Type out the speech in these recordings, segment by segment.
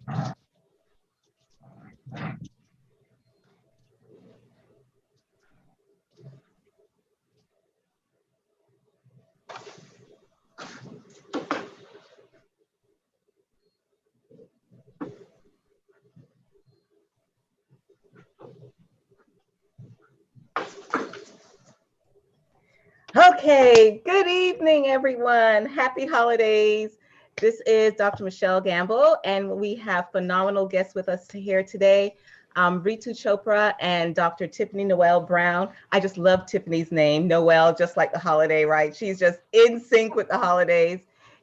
Okay, good evening, everyone. Happy holidays. This is Dr. Michelle Gamble, and we have phenomenal guests with us here today. Ritu Chopra and Dr. Tiffany Noel Brown. I just love Tiffany's name, Noel, just like the holiday, right? She's just in sync with the holidays.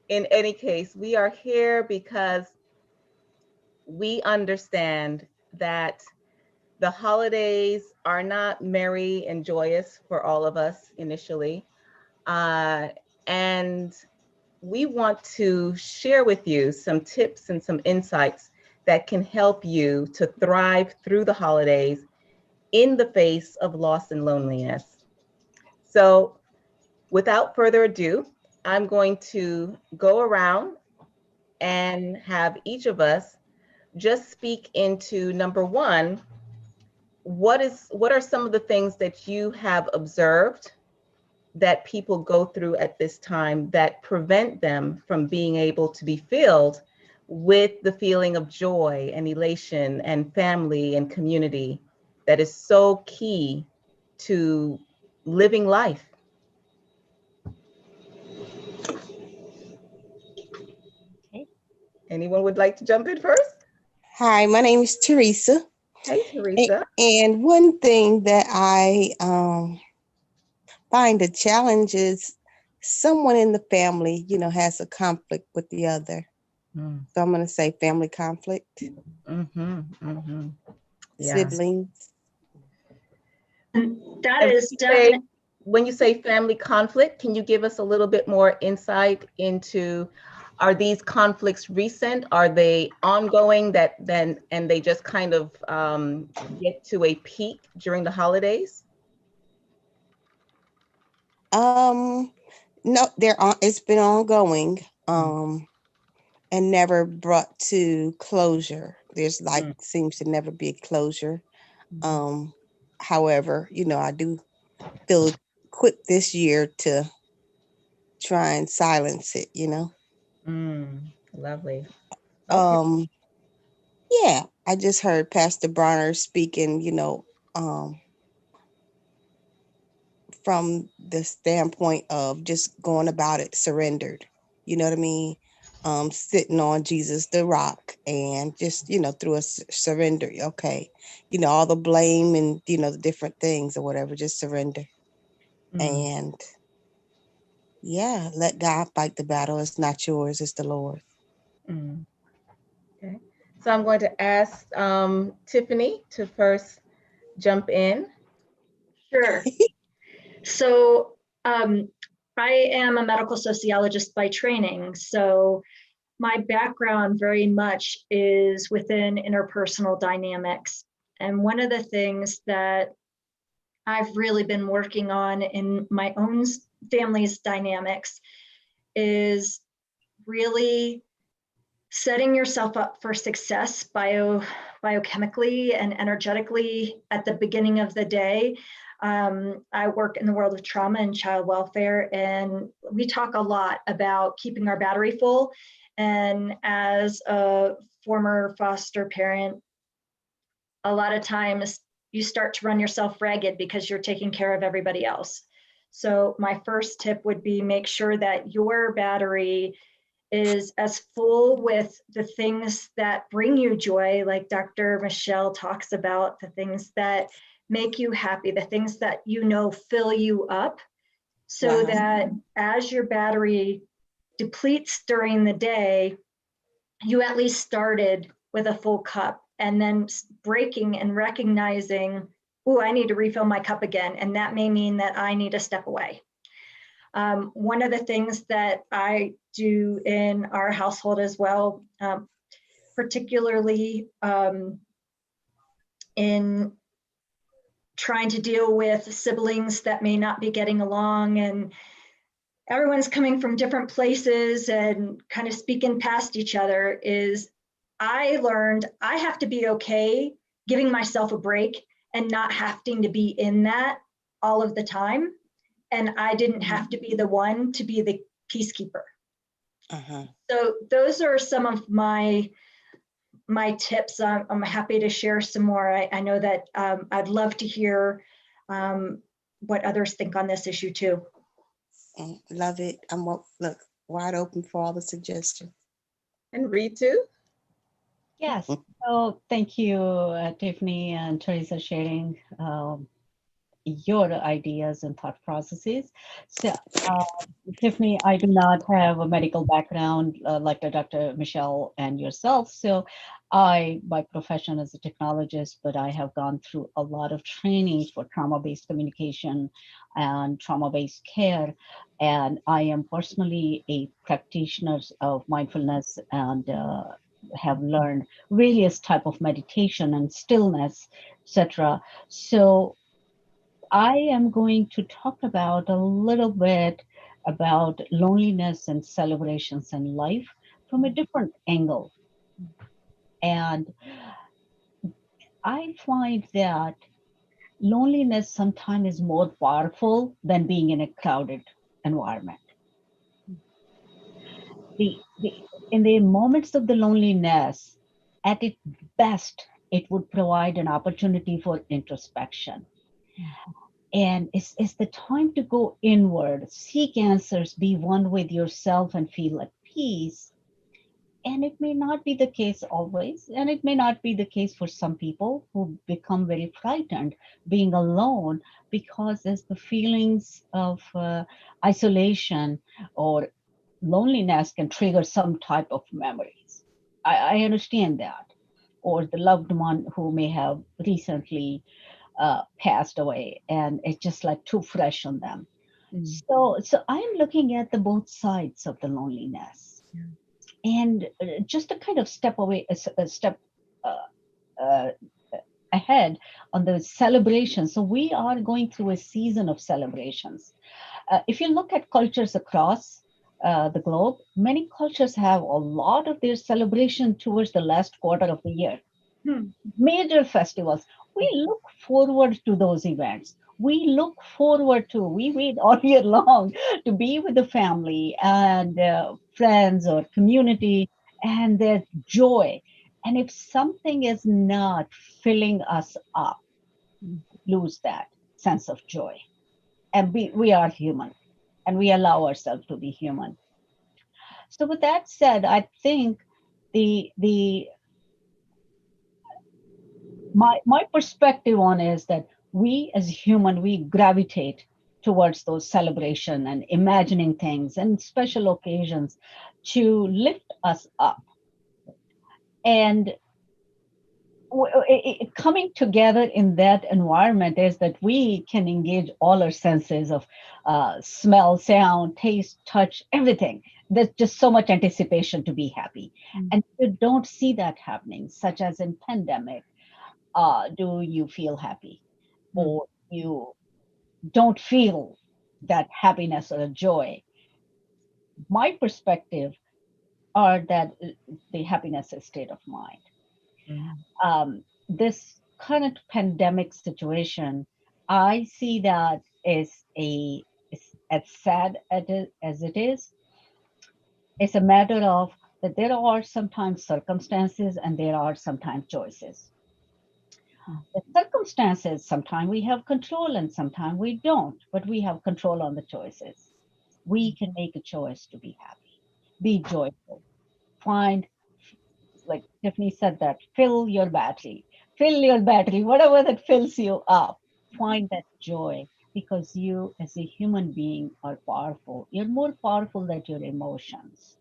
In any case, we are here because we understand that the holidays are not merry and joyous for all of us initially. And we want to share with you some tips and some insights that can help you to thrive through the holidays in the face of loss and loneliness. So, without further ado, I'm going to go around and have each of us just speak into number one, what are some of the things that you have observed that people go through at this time that prevent them from being able to be filled with the feeling of joy and elation and family and community that is so key to living life. Okay. Anyone would like to jump in first? Hi, my name is Teresa. Hey, Teresa. And one thing that I find a challenge is someone in the family, has a conflict with the other. So I'm going to say family conflict, Yeah. siblings. And that is definitely. When you say family conflict, can you give us a little bit more insight into, are these conflicts recent? Are they ongoing and they just kind of get to a peak during the holidays? No, it's been ongoing, and never brought to closure. There's seems to never be a closure. However, I do feel equipped this year to try and silence it, Lovely. Okay. Yeah, I just heard Pastor Bronner speaking, from the standpoint of just going about it surrendered. You know what I mean? Sitting on Jesus the rock and just, through a surrender. Okay. All the blame and, the different things or whatever, just surrender. And yeah, let God fight the battle. It's not yours, it's the Lord. Okay. So I'm going to ask Tiffany to first jump in. Sure. So I am a medical sociologist by training. So my background very much is within interpersonal dynamics. And one of the things that I've really been working on in my own family's dynamics is really setting yourself up for success biochemically and energetically at the beginning of the day. I work in the world of trauma and child welfare, and we talk a lot about keeping our battery full. And as a former foster parent, a lot of times you start to run yourself ragged because you're taking care of everybody else. So my first tip would be make sure that your battery is as full with the things that bring you joy, like Dr. Michelle talks about, the things that make you happy, the things that fill you up, so that as your battery depletes during the day, you at least started with a full cup, and then breaking and recognizing, oh, I need to refill my cup again. And that may mean that I need to step away. One of the things that I do in our household as well, particularly in trying to deal with siblings that may not be getting along, and everyone's coming from different places and kind of speaking past each other, is I learned I have to be okay giving myself a break and not having to be in that all of the time. And I didn't have to be the one to be the peacekeeper. Uh-huh. So those are some of my tips. I'm happy to share some more. I know that I'd love to hear what others think on this issue too. Love it. Look, wide open for all the suggestions. And Ritu? Yes. So thank you, Tiffany and Teresa, sharing your ideas and thought processes. So, Tiffany, I do not have a medical background like Dr. Michelle and yourself. So, by profession as a technologist, but I have gone through a lot of trainings for trauma-based communication and trauma-based care. And I am personally a practitioner of mindfulness and have learned various type of meditation and stillness, etc. So I am going to talk about a little bit about loneliness and celebrations in life from a different angle. And I find that loneliness sometimes is more powerful than being in a crowded environment. In the moments of the loneliness, at its best, it would provide an opportunity for introspection. And it's the time to go inward, seek answers, be one with yourself, and feel at peace. And it may not be the case always, and it may not be the case for some people who become very frightened being alone because as the feelings of isolation or loneliness can trigger some type of memories. I understand that. Or the loved one who may have recently passed away and it's just like too fresh on them. So I'm looking at the both sides of the loneliness. And just to kind of step away, a step uh, ahead on the celebration. So we are going through a season of celebrations. If you look at cultures across the globe, many cultures have a lot of their celebration towards the last quarter of the year. Major festivals. We look forward to those events. We wait all year long to be with the family and friends or community and their joy. And if something is not filling us up, lose that sense of joy. And we are human and we allow ourselves to be human. So with that said, I think the my perspective on is that we as human we gravitate towards those celebration and imagining things and special occasions to lift us up and coming together in that environment is that we can engage all our senses of smell, sound, taste, touch, everything. There's just so much anticipation to be happy. And you don't see that happening, such as in pandemic. Do you feel happy? Or you don't feel that happiness or joy? My perspective are that the happiness is state of mind. This current pandemic situation, I see that as sad as it is, it's a matter of that there are sometimes circumstances and there are sometimes choices. The circumstances, sometimes we have control and sometimes we don't, but we have control on the choices. We can make a choice to be happy, be joyful, find, like Tiffany said, that fill your battery, whatever that fills you up, find that joy because you as a human being are powerful. You're more powerful than your emotions.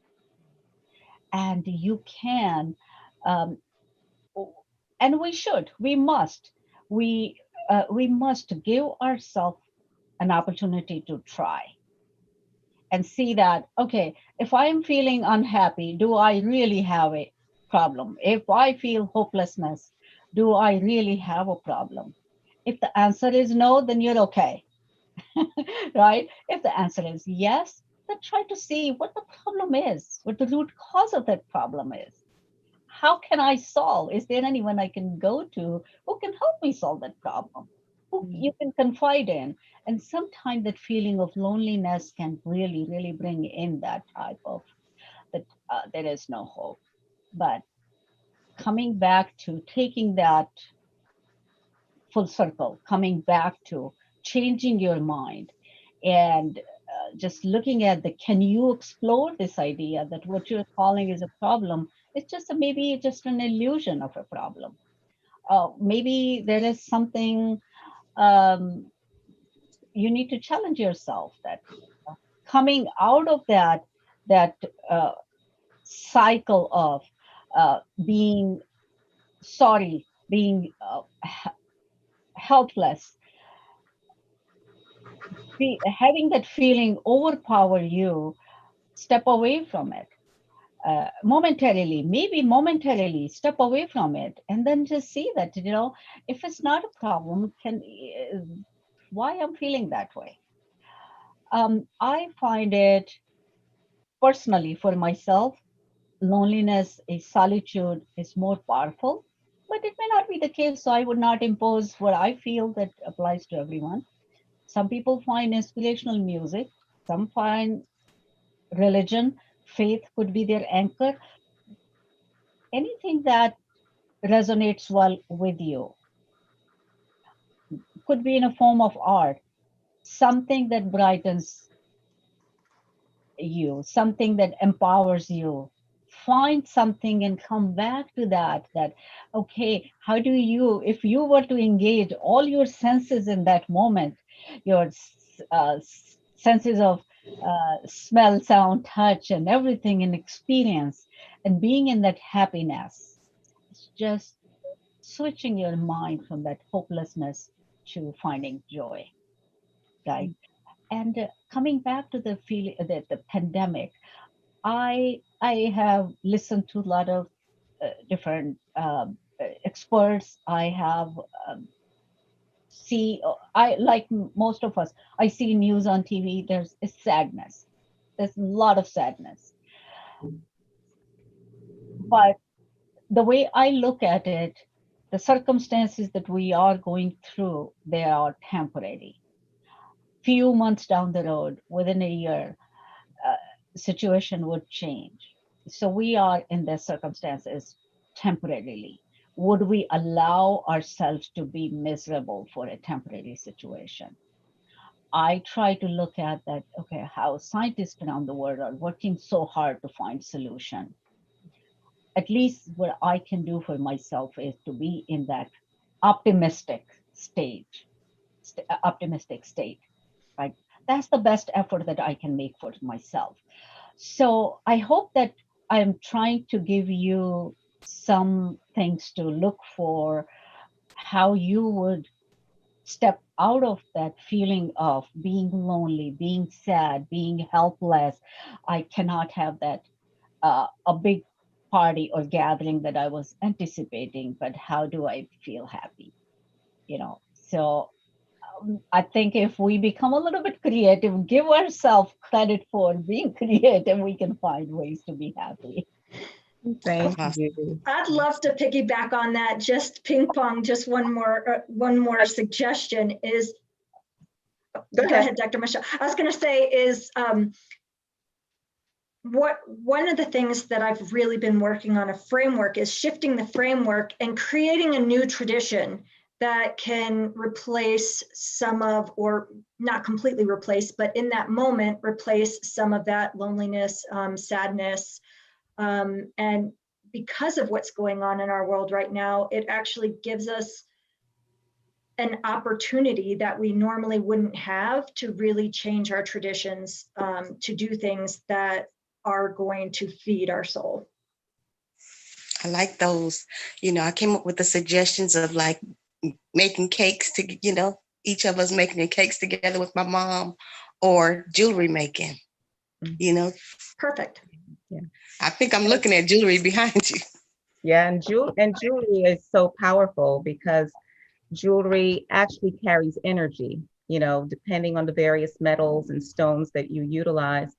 And you can, um, and we must give ourselves an opportunity to try and see that, okay, if I'm feeling unhappy, do I really have a problem? If I feel hopelessness, do I really have a problem? If the answer is no, then you're okay, right? If the answer is yes, then try to see what the problem is, what the root cause of that problem is. how can I solve? Is there anyone I can go to who can help me solve that problem? Who you can confide in? And sometimes that feeling of loneliness can really, really bring in that type of that there is no hope. But coming back to taking that full circle, coming back to changing your mind and just looking at the, can you explore this idea that what you're calling is a problem, it's just maybe just an illusion of a problem. Maybe there is something um, you need to challenge yourself that coming out of that uh, cycle of being sorry, being helpless, having that feeling overpower you, step away from it momentarily, maybe momentarily step away from it, and then just see that, if it's not a problem, why I'm feeling that way. I find it personally for myself, loneliness is solitude is more powerful, but it may not be the case. So I would not impose what I feel that applies to everyone. Some people find inspirational music, some find religion, faith could be their anchor. Anything that resonates well with you could be in a form of art, something that brightens you, something that empowers you. Find something and come back to that, okay, how do you, if you were to engage all your senses in that moment, your senses of smell, sound, touch, and everything in experience, and being in that happiness, it's just switching your mind from that hopelessness to finding joy, right? And coming back to the feeling, the pandemic, I have listened to a lot of different experts. I have see I like most of us. I see news on TV. There's a sadness. There's a lot of sadness. But the way I look at it, the circumstances that we are going through, they are temporary. Few months down the road, within a year, situation would change. So we are in the circumstances temporarily. Would we allow ourselves to be miserable for a temporary situation? I try to look at that, okay, how scientists around the world are working so hard to find solution. At least what I can do for myself is to be in that optimistic optimistic state, right? That's the best effort that I can make for myself. So I hope that I'm trying to give you some things to look for, how you would step out of that feeling of being lonely, being sad, being helpless. I cannot have that a big party or gathering that I was anticipating, but how do I feel happy? So I think if we become a little bit creative, give ourselves credit for being creative, we can find ways to be happy. Thank you. I'd love to piggyback on that. Just ping pong. Just one more suggestion is. Go ahead, Dr. Michelle. I was going to say is one of the things that I've really been working on a framework is shifting the framework and creating a new tradition that can replace some of, or not completely replace, but in that moment, replace some of that loneliness, sadness. And because of what's going on in our world right now, it actually gives us an opportunity that we normally wouldn't have to really change our traditions, to do things that are going to feed our soul. I like those. I came up with the suggestions of like making cakes to, each of us making cakes together with my mom, or jewelry making, Perfect. Yeah. I think I'm looking at jewelry behind you. Yeah, and jewelry is so powerful because jewelry actually carries energy, depending on the various metals and stones that you utilize.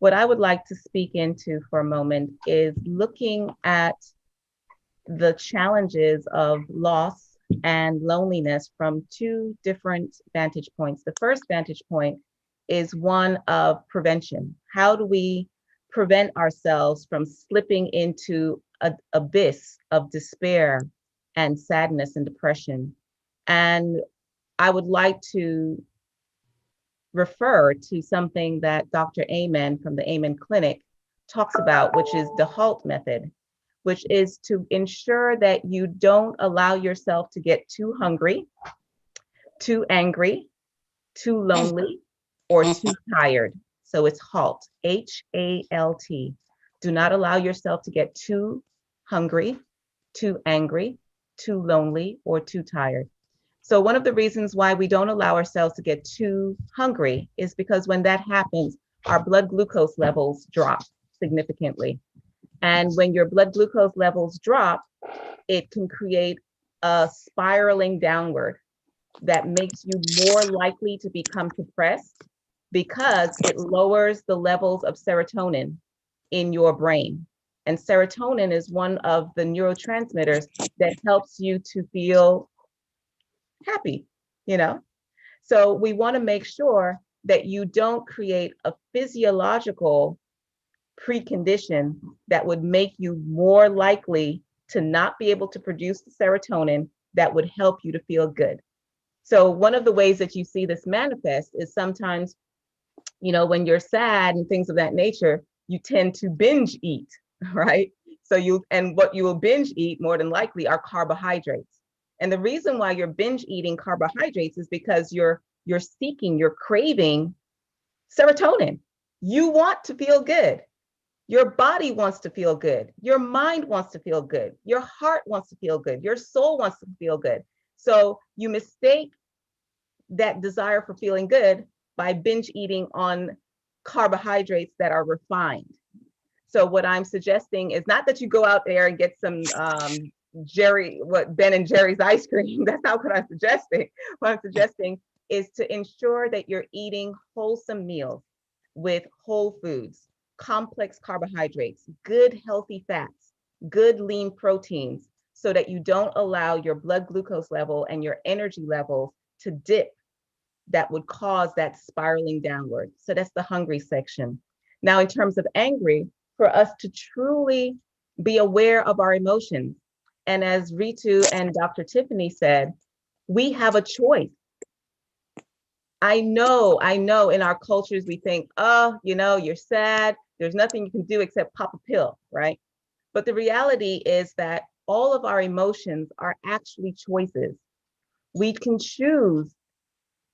What I would like to speak into for a moment is looking at the challenges of loss and loneliness from two different vantage points. The first vantage point is one of prevention. How do we prevent ourselves from slipping into an abyss of despair and sadness and depression? And I would like to refer to something that Dr. Amen from the Amen Clinic talks about, which is the HALT method, which is to ensure that you don't allow yourself to get too hungry, too angry, too lonely, or too tired. So it's HALT, HALT. Do not allow yourself to get too hungry, too angry, too lonely, or too tired. So one of the reasons why we don't allow ourselves to get too hungry is because when that happens, our blood glucose levels drop significantly. And when your blood glucose levels drop, it can create a spiraling downward that makes you more likely to become depressed because it lowers the levels of serotonin in your brain. And serotonin is one of the neurotransmitters that helps you to feel happy, you know? So we want to make sure that you don't create a physiological precondition that would make you more likely to not be able to produce the serotonin that would help you to feel good. So one of the ways that you see this manifest is sometimes, you know, when you're sad and things of that nature, you tend to binge eat, right? And what you will binge eat more than likely are carbohydrates. And the reason why you're binge eating carbohydrates is because you're you're craving serotonin. You want to feel good. Your body wants to feel good. Your mind wants to feel good. Your heart wants to feel good. Your soul wants to feel good. So you mistake that desire for feeling good by binge eating on carbohydrates that are refined. So what I'm suggesting is not that you go out there and get some Ben and Jerry's ice cream. That's not what I'm suggesting. What I'm suggesting is to ensure that you're eating wholesome meals with whole foods, complex carbohydrates, good healthy fats, good lean proteins, so that you don't allow your blood glucose level and your energy levels to dip that would cause that spiraling downward. So that's the hungry section. Now, in terms of angry, for us to truly be aware of our emotions, and as Ritu and Dr. Tiffany said, we have a choice. I know in our cultures, we think, oh, you know, you're sad. There's nothing you can do except pop a pill, right? But the reality is that all of our emotions are actually choices. We can choose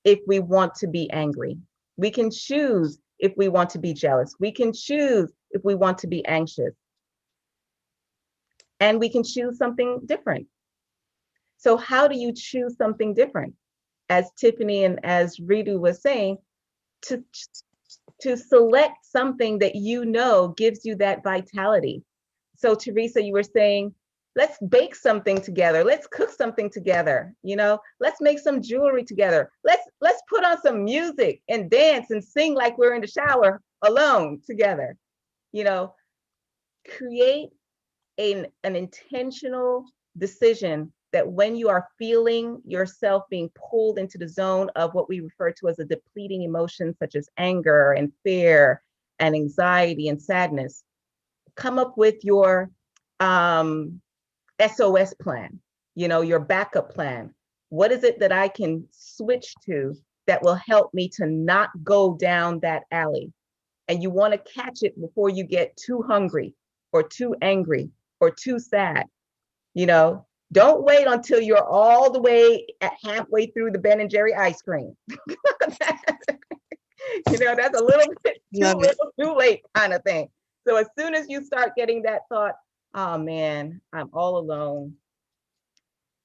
if we want to be angry. We can choose if we want to be jealous. We can choose if we want to be anxious. And we can choose something different. So how do you choose something different? As Tiffany and as Ritu was saying, to select something that you know gives you that vitality. So Teresa, you were saying, let's bake something together. Let's cook something together. You know, let's make some jewelry together. Let's put on some music and dance and sing like we're in the shower alone together. You know, create an intentional decision that when you are feeling yourself being pulled into the zone of what we refer to as a depleting emotion, such as anger and fear and anxiety and sadness, come up with your SOS plan, you know, your backup plan. What is it that I can switch to that will help me to not go down that alley? And you want to catch it before you get too hungry or too angry or too sad. You know, don't wait until you're all the way at halfway through the Ben and Jerry ice cream. You know, that's a little bit too late kind of thing. So as soon as you start getting that thought, oh man, I'm all alone.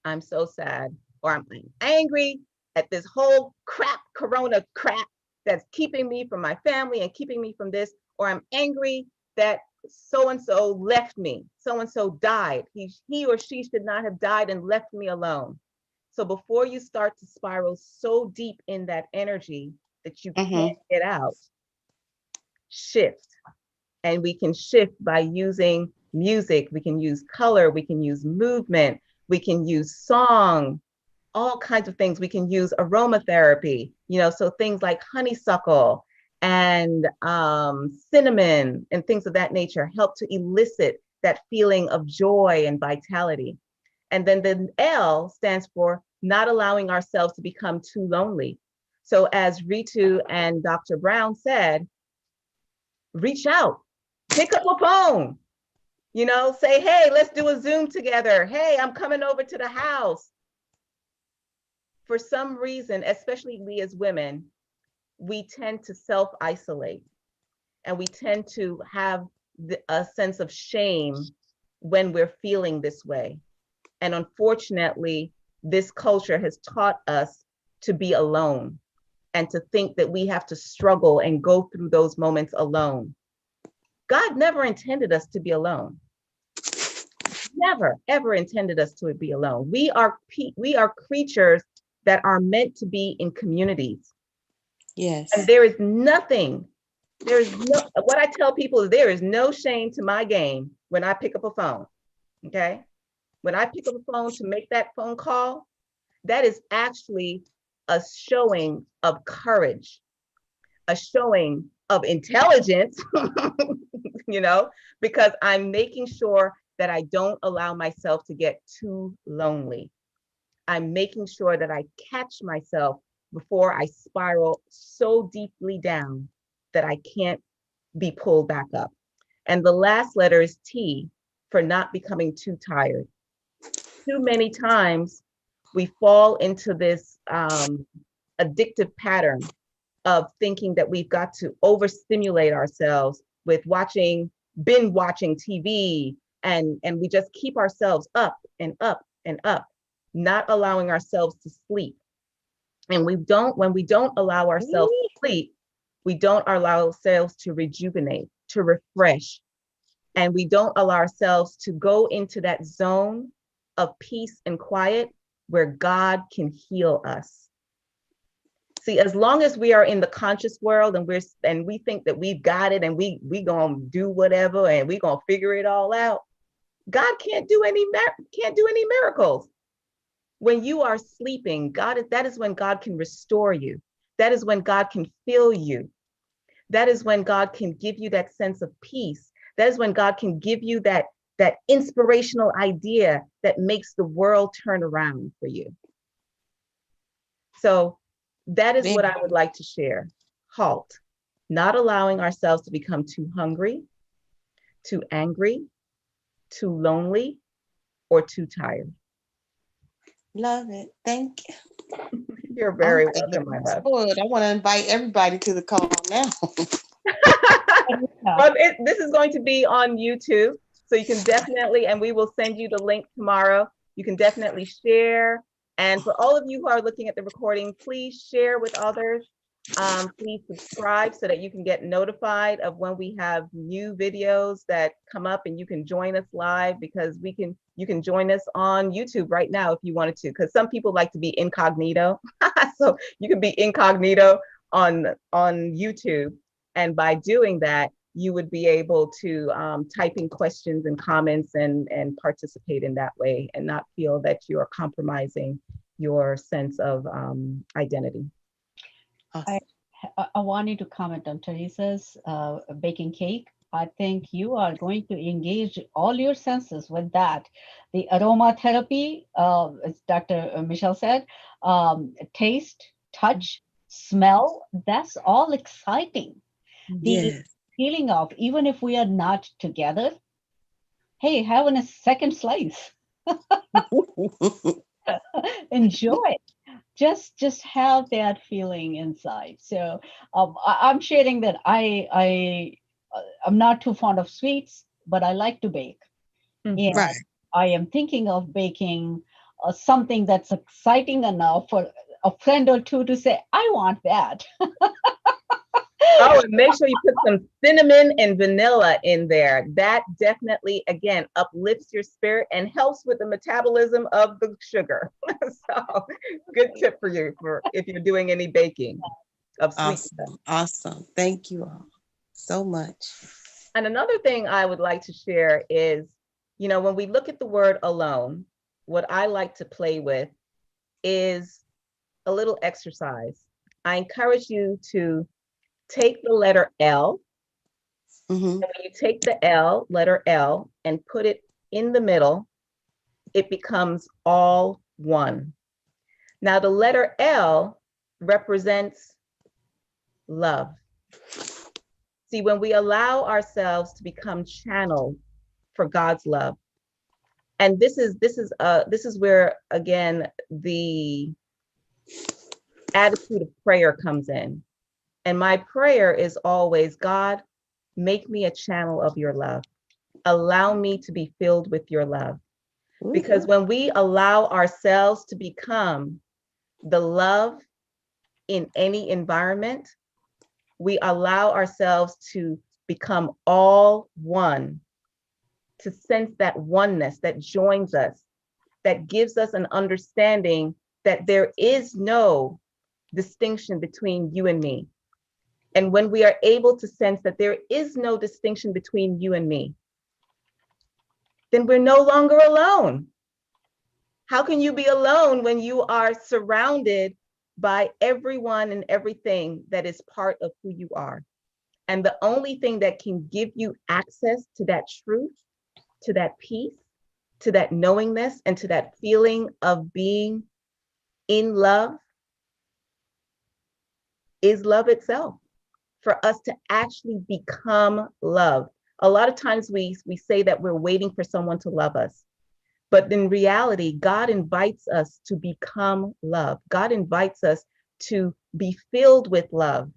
I'm so sad, or I'm angry at this whole corona crap that's keeping me from my family and keeping me from this, or I'm angry that so and so left me, so and so died. He or she should not have died and left me alone. So before you start to spiral so deep in that energy that you can't get out, shift. And we can shift by using music, we can use color, we can use movement, we can use song, all kinds of things. We can use aromatherapy, so things like honeysuckle and cinnamon and things of that nature help to elicit that feeling of joy and vitality. And then the L stands for not allowing ourselves to become too lonely. So as Ritu and Dr. Brown said, reach out, pick up a phone, say, hey, let's do a Zoom together. Hey, I'm coming over to the house. For some reason, especially we as women, we tend to self-isolate, and we tend to have a sense of shame when we're feeling this way. And unfortunately, this culture has taught us to be alone and to think that we have to struggle and go through those moments alone. God never intended us to be alone. Never, ever intended us to be alone. We are creatures that are meant to be in communities. Yes. And there is nothing, what I tell people is there is no shame to my game when I pick up a phone, okay? When I pick up a phone to make that phone call, that is actually a showing of courage, a showing of intelligence, because I'm making sure that I don't allow myself to get too lonely. I'm making sure that I catch myself before I spiral so deeply down that I can't be pulled back up. And the last letter is T, for not becoming too tired. Too many times we fall into this addictive pattern of thinking that we've got to overstimulate ourselves with binge watching TV, and we just keep ourselves up and up and up, not allowing ourselves to sleep. And when we don't allow ourselves to sleep, we don't allow ourselves to rejuvenate, to refresh, and we don't allow ourselves to go into that zone of peace and quiet where God can heal us. See, as long as we are in the conscious world and we think that we've got it and we gonna do whatever and we gonna figure it all out, God can't do any miracles. When you are sleeping, that is when God can restore you. That is when God can fill you. That is when God can give you that sense of peace. That is when God can give you that inspirational idea that makes the world turn around for you. So that is what I would like to share. HALT, not allowing ourselves to become too hungry, too angry, too lonely, or too tired. Love it. Thank you. You're very welcome, my love. I want to invite everybody to the call now. Well, this is going to be on YouTube, so you can definitely, and we will send you the link tomorrow. You can definitely share. And for all of you who are looking at the recording, please share with others. Please subscribe so that you can get notified of when we have new videos that come up, and you can join us live, because you can join us on YouTube right now if you wanted to, because some people like to be incognito. So you can be incognito on YouTube. And by doing that, you would be able to type in questions and comments and participate in that way, and not feel that you are compromising your sense of identity. I wanted to comment on Teresa's baking cake. I think you are going to engage all your senses with that. The aromatherapy, as Dr. Michelle said, taste, touch, smell, that's all exciting. The feeling of, even if we are not together, hey, having a second slice. Enjoy it. Just have that feeling inside. So I'm sharing that I'm not too fond of sweets, but I like to bake. And Right. I am thinking of baking something that's exciting enough for a friend or two to say, I want that. Oh, and make sure you put some cinnamon and vanilla in there. That definitely, again, uplifts your spirit and helps with the metabolism of the sugar. So good tip for you for if you're doing any baking of sweet stuff. Awesome. Thank you all so much. And another thing I would like to share is, when we look at the word alone, what I like to play with is a little exercise. I encourage you to take the letter L. Mm-hmm. And when you take the letter L, and put it in the middle, it becomes all one. Now, the letter L represents love. See, when we allow ourselves to become channeled for God's love, and this is where, again, the attitude of prayer comes in. And my prayer is always, God, make me a channel of your love. Allow me to be filled with your love. Because when we allow ourselves to become the love in any environment, we allow ourselves to become all one, to sense that oneness that joins us, that gives us an understanding that there is no distinction between you and me. And when we are able to sense that there is no distinction between you and me, then we're no longer alone. How can you be alone when you are surrounded by everyone and everything that is part of who you are? And the only thing that can give you access to that truth, to that peace, to that knowingness, and to that feeling of being in love is love itself. For us to actually become love. A lot of times we say that we're waiting for someone to love us. But in reality, God invites us to become love. God invites us to be filled with love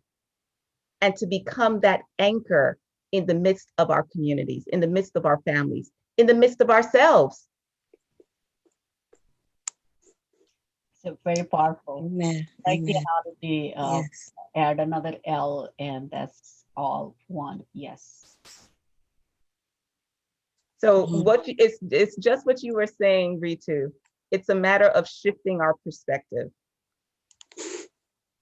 and to become that anchor in the midst of our communities, in the midst of our families, in the midst of ourselves. So very powerful. Amen. Like the Amen. analogy of Yes. add another L and that's all one. Yes. So Mhm. it's just what you were saying, Ritu. It's a matter of shifting our perspective.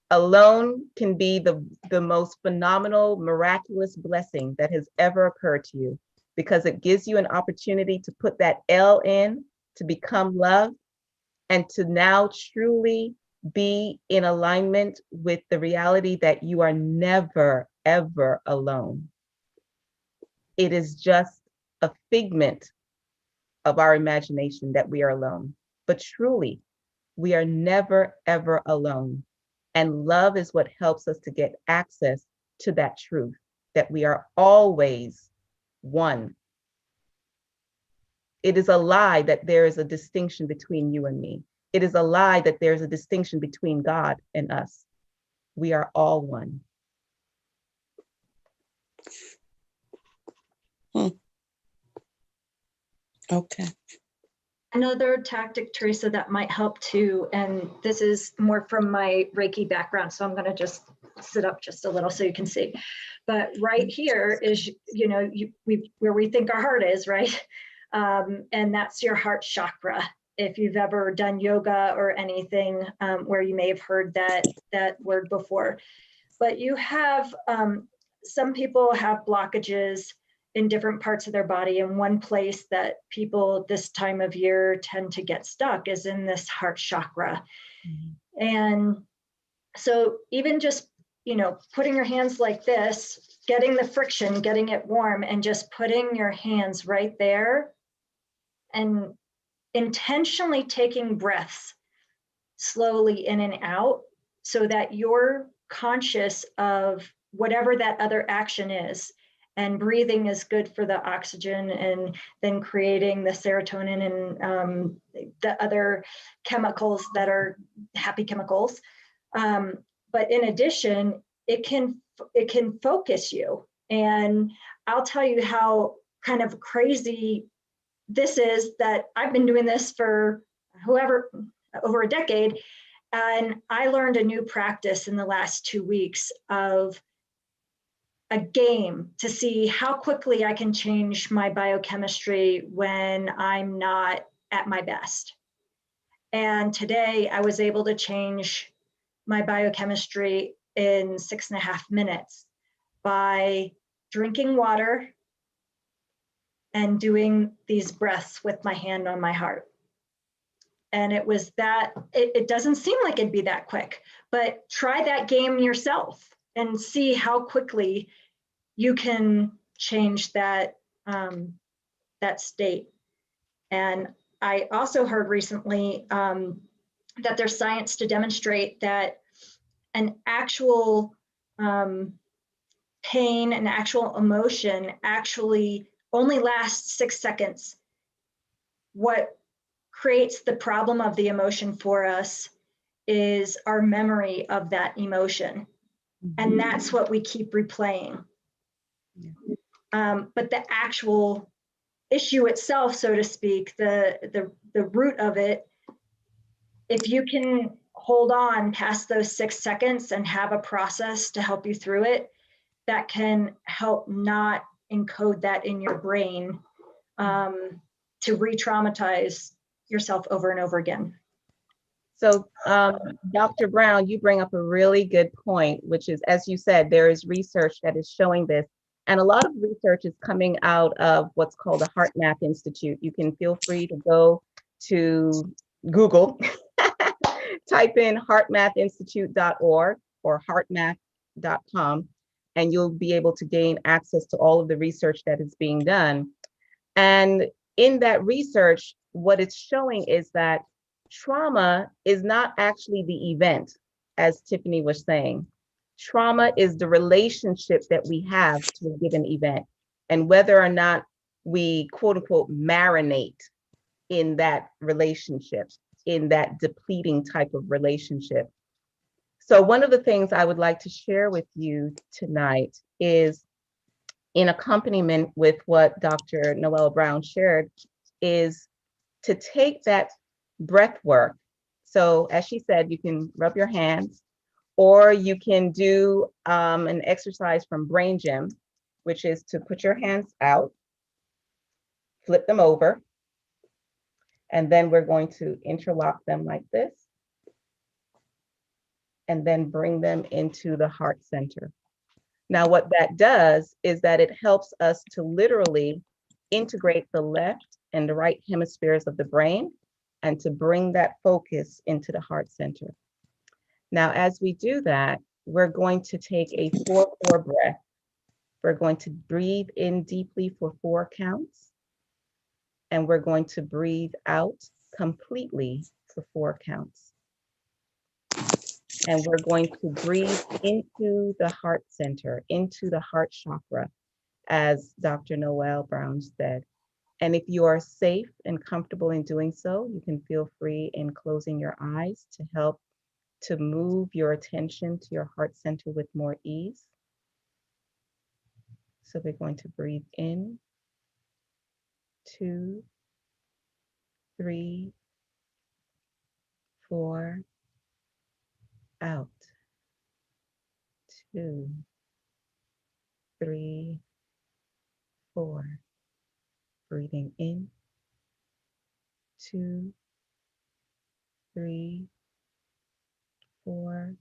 Alone can be the most phenomenal, miraculous blessing that has ever occurred to you, because it gives you an opportunity to put that L in, to become love, and to now truly be in alignment with the reality that you are never, ever alone. It is just a figment of our imagination that we are alone. But truly, we are never, ever alone. And love is what helps us to get access to that truth, that we are always one. It is a lie that there is a distinction between you and me. It is a lie that there's a distinction between God and us. We are all one. Okay. Another tactic, Teresa, that might help too, and this is more from my Reiki background, so I'm going to just sit up just a little so you can see. But right here is, where we think our heart is, right? And that's your heart chakra. If you've ever done yoga or anything where you may have heard that word before. But you have, some people have blockages in different parts of their body. And one place that people this time of year tend to get stuck is in this heart chakra. Mm-hmm. And so even just, putting your hands like this, getting the friction, getting it warm, and just putting your hands right there and intentionally taking breaths slowly in and out so that you're conscious of whatever that other action is. And breathing is good for the oxygen and then creating the serotonin and the other chemicals that are happy chemicals. But in addition, it can focus you. And I'll tell you how kind of crazy this is, that I've been doing this for over a decade. And I learned a new practice in the last 2 weeks of a game to see how quickly I can change my biochemistry when I'm not at my best. And today I was able to change my biochemistry in 6.5 minutes by drinking water and doing these breaths with my hand on my heart. And it was that, it doesn't seem like it'd be that quick, but try that game yourself and see how quickly you can change that, that state. And I also heard recently that there's science to demonstrate that an actual pain, an actual emotion actually only lasts 6 seconds. What creates the problem of the emotion for us is our memory of that emotion. And that's what we keep replaying. But the actual issue itself, so to speak, the root of it, if you can hold on past those 6 seconds and have a process to help you through it, that can help not encode that in your brain to re-traumatize yourself over and over again. So, Dr. Brown, you bring up a really good point, which is, as you said, there is research that is showing this. And a lot of research is coming out of what's called the HeartMath Institute. You can feel free to go to Google, type in heartmathinstitute.org or heartmath.com, and you'll be able to gain access to all of the research that is being done. And in that research, what it's showing is that trauma is not actually the event, as Tiffany was saying. Trauma is the relationship that we have to a given event, and whether or not we, quote unquote, marinate in that relationship, in that depleting type of relationship. So one of the things I would like to share with you tonight is, in accompaniment with what Dr. Noelle Brown shared, is to take that breath work. So as she said, you can rub your hands, or you can do an exercise from Brain Gym, which is to put your hands out, flip them over, and then we're going to interlock them like this, and then bring them into the heart center. Now, what that does is that it helps us to literally integrate the left and the right hemispheres of the brain and to bring that focus into the heart center. Now, as we do that, we're going to take a 4-4 breath. We're going to breathe in deeply for 4 counts, and we're going to breathe out completely for 4 counts. And we're going to breathe into the heart center, into the heart chakra, as Dr. Noelle Brown said. And if you are safe and comfortable in doing so, you can feel free in closing your eyes to help to move your attention to your heart center with more ease. So we're going to breathe in, 2, 3, 4, out, 2, 3, 4. Breathing in, 2, 3, 4,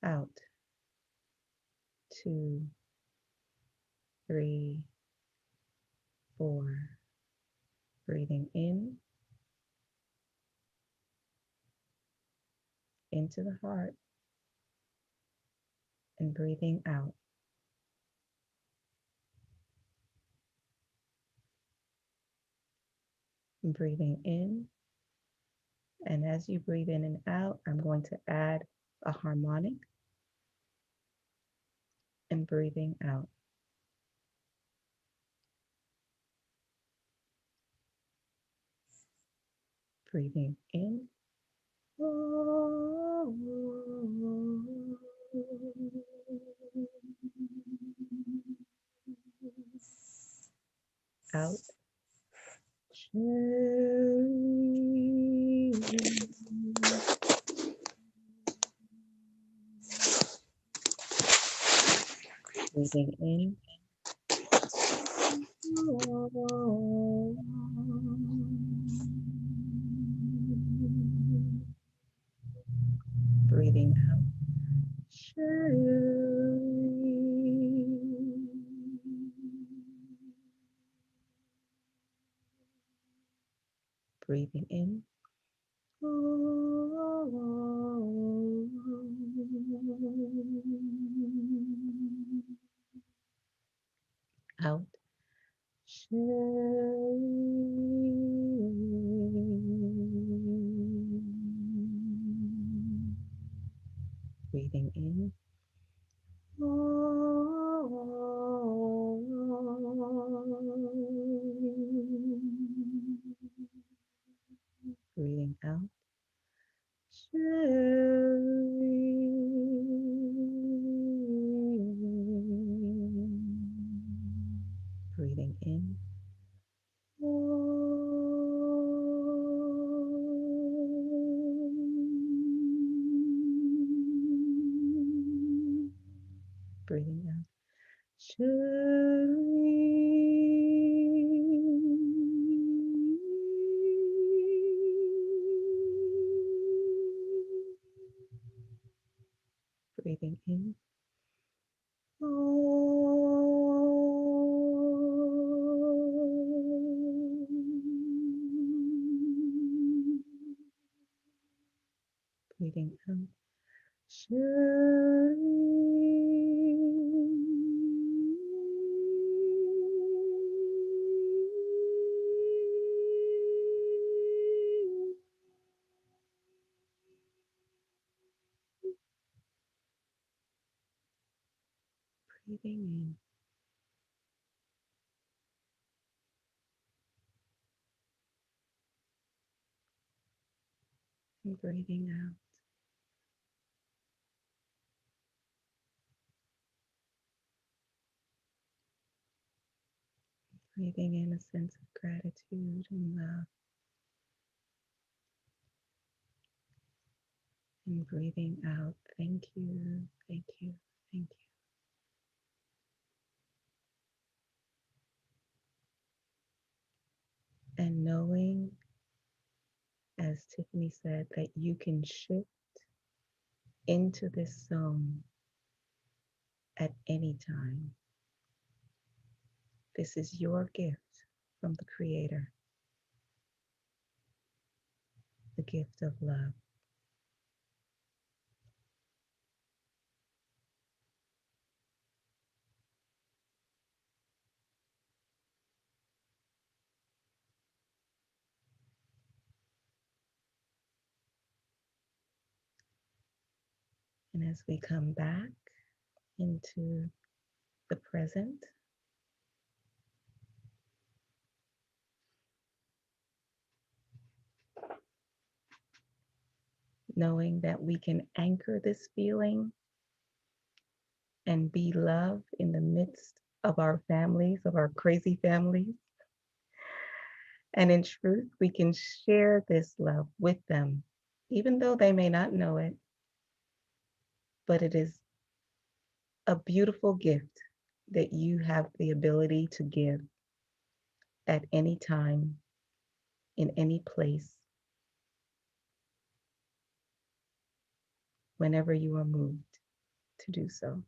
out, 2, 3, 4. Breathing in, into the heart, and breathing out. Breathing in, and as you breathe in and out, I'm going to add a harmonic, and breathing out. Breathing in, out, breathing in, breathing out. breathing in. Out. Breathing in. Breathing out. Breathing in. Breathing out. Breathing in. Breathing out. Breathing in. And breathing out. Breathing in a sense of gratitude and love. And breathing out, thank you, thank you, thank you. And knowing, as Tiffany said, that you can shift into this zone at any time. This is your gift from the Creator, the gift of love. And as we come back into the present, knowing that we can anchor this feeling and be love in the midst of our families, of our crazy families. And in truth, we can share this love with them, even though they may not know it. But it is a beautiful gift that you have the ability to give at any time, in any place, whenever you are moved to do so.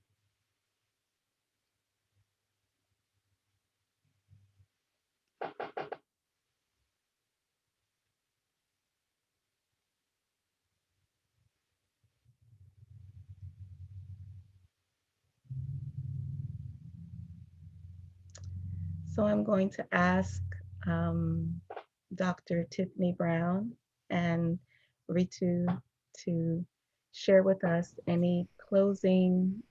So I'm going to ask Dr. Tiffany Brown and Ritu to share with us any closing.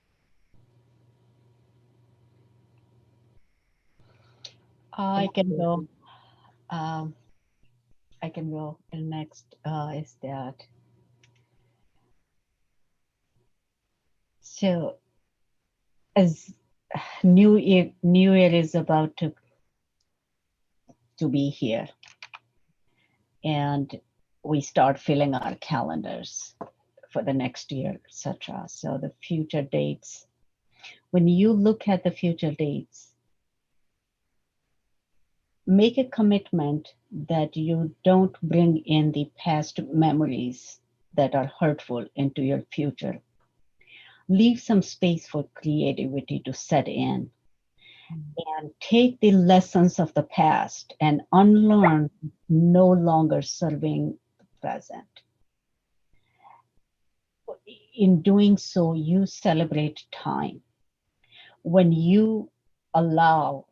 I can go. Um, I can go. And next is that. So as New Year is about to be here, and we start filling our calendars for the next year, etc. So the future dates. When you look at the future dates, make a commitment that you don't bring in the past memories that are hurtful into your future. Leave some space for creativity to set in. and take the lessons of the past and unlearn no longer serving the present. In doing so, you celebrate time. When you allow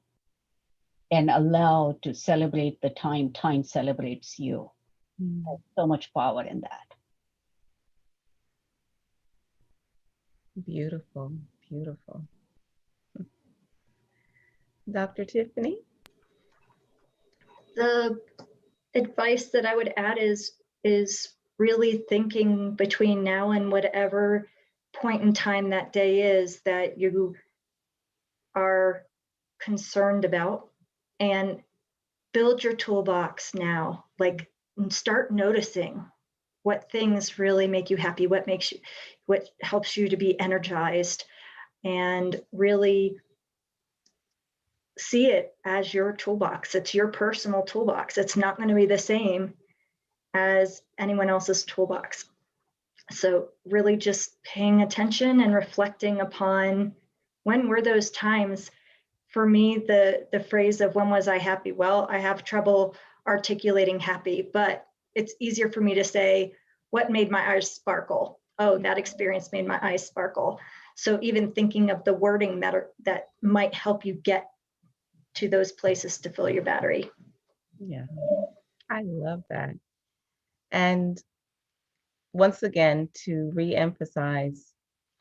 to celebrate the time, time celebrates you. There's so much power in that. Beautiful, beautiful. Dr. Tiffany? The advice that I would add is really thinking between now and whatever point in time that day is that you are concerned about, and build your toolbox now. Like, start noticing what things really make you happy, what helps you to be energized, and really see it as your toolbox. It's your personal toolbox. It's not going to be the same as anyone else's toolbox. So really just paying attention and reflecting upon when were those times. For me, the phrase of when was I happy? Well, I have trouble articulating happy, but it's easier for me to say what made my eyes sparkle. Oh, that experience made my eyes sparkle. So even thinking of the wording that might help you get to those places to fill your battery. Yeah, I love that. And once again, to re-emphasize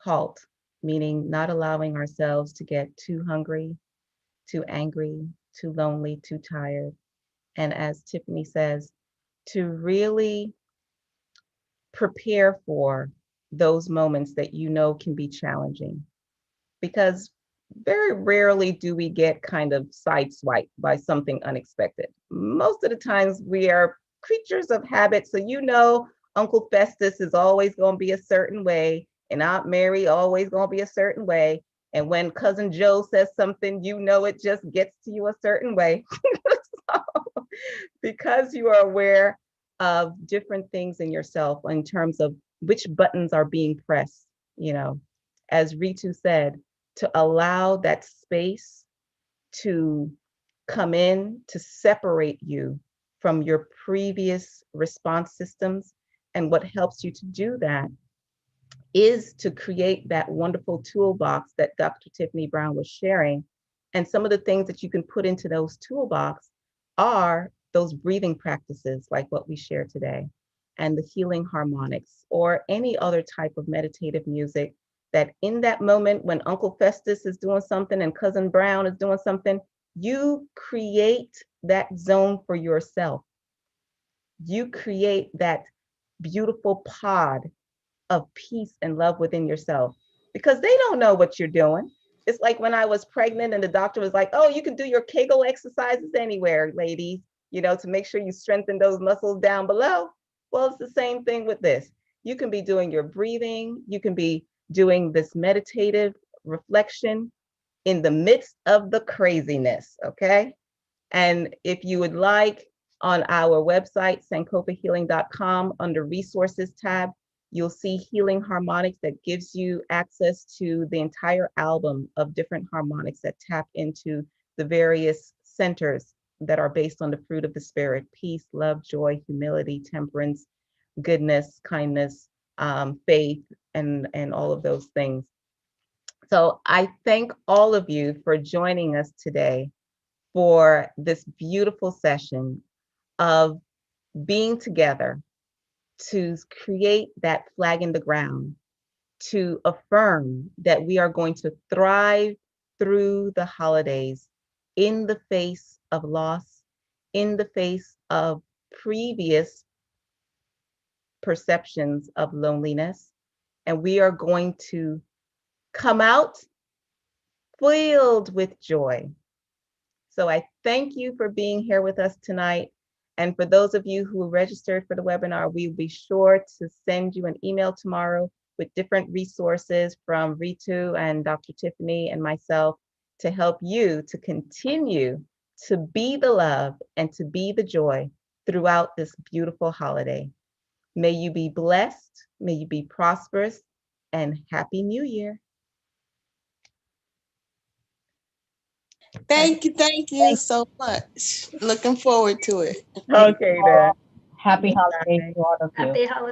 halt, meaning not allowing ourselves to get too hungry, too angry, too lonely, too tired. And as Tiffany says, to really prepare for those moments that you know can be challenging. Because very rarely do we get kind of sideswiped by something unexpected. Most of the times we are creatures of habit. So you know Uncle Festus is always going to be a certain way, and Aunt Mary always going to be a certain way. And when Cousin Joe says something, you know it just gets to you a certain way. So, because you are aware of different things in yourself in terms of which buttons are being pressed, you know, as Ritu said, to allow that space to come in to separate you from your previous response systems. And what helps you to do that is to create that wonderful toolbox that Dr. Tiffany Brown was sharing. And some of the things that you can put into those toolbox are those breathing practices like what we shared today, and the healing harmonics, or any other type of meditative music that in that moment when Uncle Festus is doing something and Cousin Brown is doing something, you create that zone for yourself. You create that beautiful pod of peace and love within yourself, because they don't know what you're doing. It's like when I was pregnant and the doctor was like, oh, you can do your Kegel exercises anywhere, ladies, you know, to make sure you strengthen those muscles down below. Well, it's the same thing with this. You can be doing your breathing, you can be doing this meditative reflection in the midst of the craziness, okay? And if you would like, on our website, sankofahealing.com, under resources tab, you'll see Healing Harmonics that gives you access to the entire album of different harmonics that tap into the various centers that are based on the fruit of the spirit: peace, love, joy, humility, temperance, goodness, kindness, faith, and all of those things. So I thank all of you for joining us today for this beautiful session of being together to create that flag in the ground, to affirm that we are going to thrive through the holidays in the face of loss, in the face of previous perceptions of loneliness. And we are going to come out filled with joy. So I thank you for being here with us tonight. And for those of you who registered for the webinar, we will be sure to send you an email tomorrow with different resources from Ritu and Dr. Tiffany and myself to help you to continue to be the love and to be the joy throughout this beautiful holiday. May you be blessed, may you be prosperous, and Happy New Year. Thank you so much. Looking forward to it. Okay then. Happy Bye. holidays to all of you. Happy holidays.